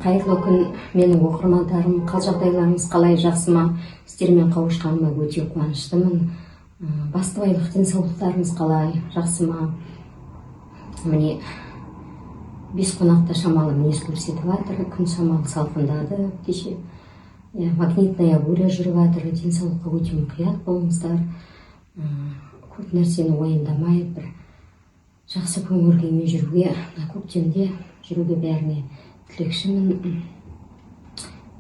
Қайырлы күн, менің оқырмандарым, қал жағдайларыңыз қалай, жақсы ма? Сіздермен қауышқаныма өте қуаныштымын. Бастыбайлық денсаулықтарыңыз қалай, жақсы ма? Міне, бес қонақта шамалы мінез көрсетіп жатыр, күн шамалы салқындады кеше. Магнитная буря жүріп жатыр, денсаулыққа өте мұқият болыңыздар. Көп нәрсені уайымдамай, бір жақсы көңіл күймен жүруге, көктемде жүруге бәріне тілекшімін.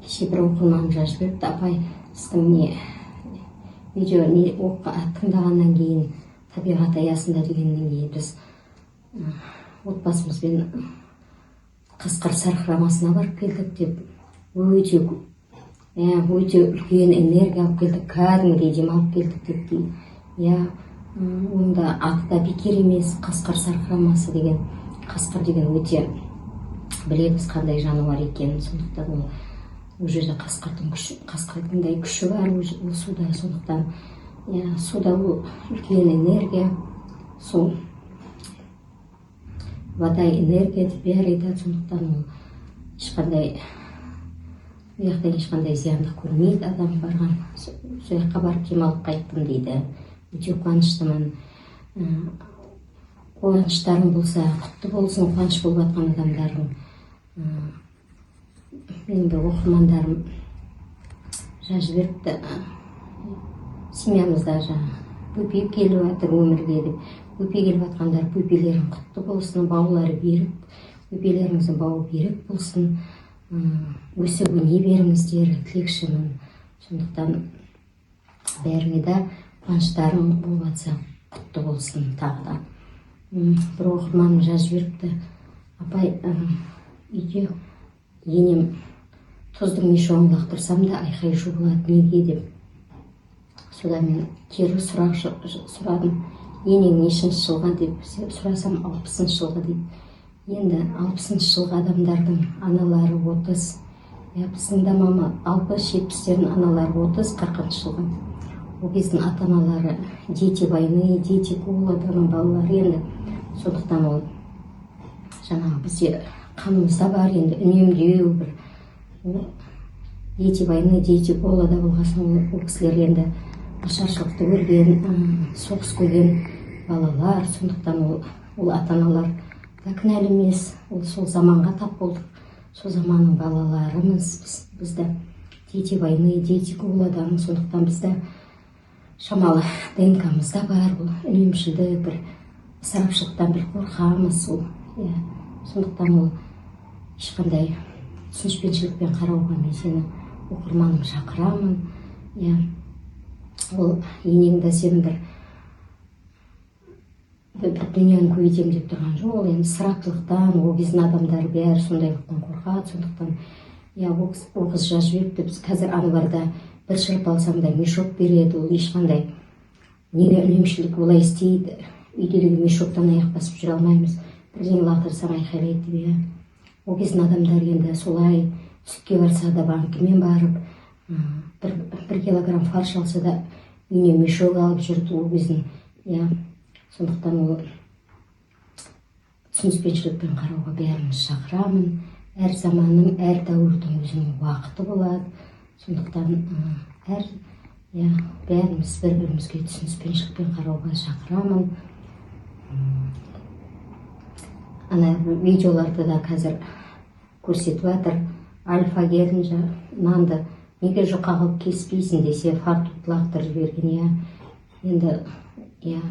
Кеше бір оқырманым жазып беріпті, апай, сіздің видео тыңдағаннан кейін, табиғат аясында дегеннен кейін біз отбасымызбен Қасқар сарқырамасына барып келдік деп, өте үлкен энергия алып келдік, кәдімгідей демалып келдік деп дейді. Онда аты да бекер емес, Қасқар сарқырамасы деген. Қасқыр деген өте білеміз қандай жануар екенін, сондықтан ол жерде қасқырдыңдай күші бар ол суда, сондықтан суда ол үлкен энергия, сол вода энергия деп бәрі айтады, сондықтан ол ешқандай зиянды көрмейді. Адам барған сол жаққа барып демалып қайттым дейді. Өте қуаныштымын. Қуаныштарың болса, құтты болсын, қуаныш болып жатқан адамдарың. Менің бір оқырмандарым жазып беріпті, семьямызда бөпе келіп жатыр өмірге деп. Бөпе келіп жатқандар бөпелерің құтты болсын, баулары берік, бөпелеріңіздің бауы берік болсын, өсіп өне беріңіздер, тілекшімін. Сондықтан бәріңе де қуаныштарың болып жатса, құтты болсын тағы да. Бір оқырманым жазып беріпті, апай, үйде енем тұздың мешогын лақтырсам да айқай шу болады, неге деп. Содан мен кері сұрадым, енең нешінші жылға деп сұрасам, 60-шы жылға дейді. Енді 60-шы жылғы адамдардың аналары 30, біздің де мама 60-70-тердің аналары 30-40-шы жылға. Ол кездің ата-аналары дети войны, дети голоданың балалары енді. Сондықтан ол жаңағы бізде қанымызда бар, енді үнемдеу бір дети войны, дети голода болғасын, ол кісілер енді ашаршылықты көрген, соғыс көрген балалар, сондықтан ол ата-аналар да кінәлі емес, ол сол заманға тап болдық, сол заманның балаларымыз, бізді дети войны, дети голоданың, сондықтан бізді шамалы ДНК-мызда бар, бұл үнемшілдік, бір сарапшылықтан бір қорқамыз, сондықтан ол ешқандай түсініспеншілікпен қарауға мен сені оқырманым шақырамын. Ол енеңді сен бір дүниені көбейтем деп тұрған жоқ, ол енді сырақтылықтан, ол кездің адамдары бәрі сондайлықтан қорқады, сондықтан ол қыз жазып беріпті, біз қазір аналарда бір шырып алсам да мешок береді, ол ешқандай неге үнемшілдік олай істейді, үйдегі мешоктан аяқ басып жүре алмаймыз, бірдеңе лақтырсам айқайлайды деп. Ол кездің адамдар енді солай сүтке барса да банкімен барып, бір килограмм фарш алса да үйіне мешок алып жүрді ол кездің. Сондықтан ол түсініспеншілікпен қарауға бәріміз шақырамын. Әр заманның, әр дәуірдің өзінің уақыты болады. Сондықтан бәріміз бір-бірімізге түсініспеншілікпен қарауға шақырамын. Ана видеоларды да қазір көрсетіп жатыр. Альфа келін нанды неге жұқа қылып кеспейсің десе, фартук лақтырып жіберген. Енді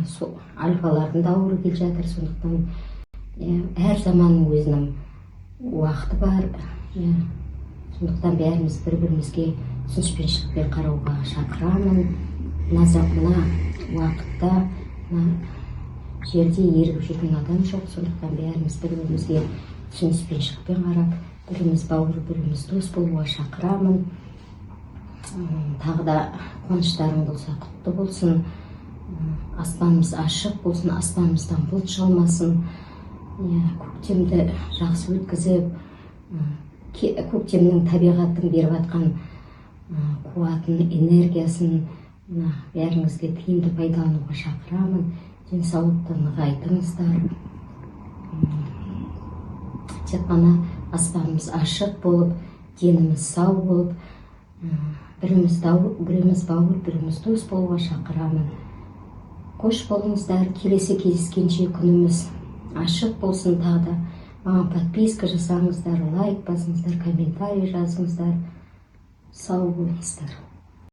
сол альфалардың да ауыры келе жатыр, сондықтан әр заманның өзінің уақыты бар. Сондықтан бәріміз бір-бірімізге түсініспеншілікпен қарауға шақырамын. Мына уақытта жерде ерігіп жүрген адам жоқ, сондықтан бәріміз бір-бірімізге түсініспеншілікпен қарап, біріміз бауыр, біріміз дос болуға шақырамын. Тағы да қуаныштарың болса, құтты болсын. Аспанымыз ашық болсын, аспанымыздан бұлт жаумасын. Көктемді жақсы өткізіп, көктемнің табиғаттың беріп жатқан қуатын, энергиясын бәріңізге тиімді пайдалануға шақырамын. Денсаулықты нығайтыңыздар. Тек қана аспанымыз ашық болып, деніміз сау болып, біріміз бауыр, біріміз дос болуға шақырамын. Қош болыңыздар, келесі кездескенше күніміз ашық болсын. Тағы да маған подписка жасаңыздар, лайк басыңыздар, комментарий жазыңыздар. Сау болыңыздар.